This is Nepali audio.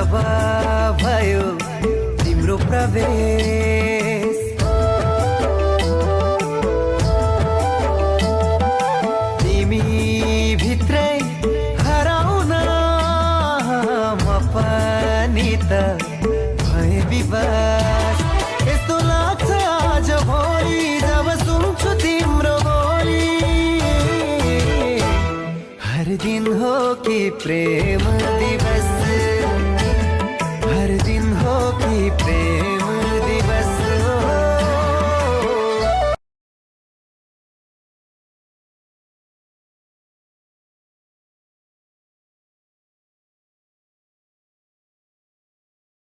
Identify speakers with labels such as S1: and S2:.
S1: जब भयो तिम्रो प्रवेश तिमी भित्रै हराउन म पनि त भए विवश यस्तो लाग्छ आज भोलि जब सुन्छु तिम्रो बोली हर दिन हो कि प्रेम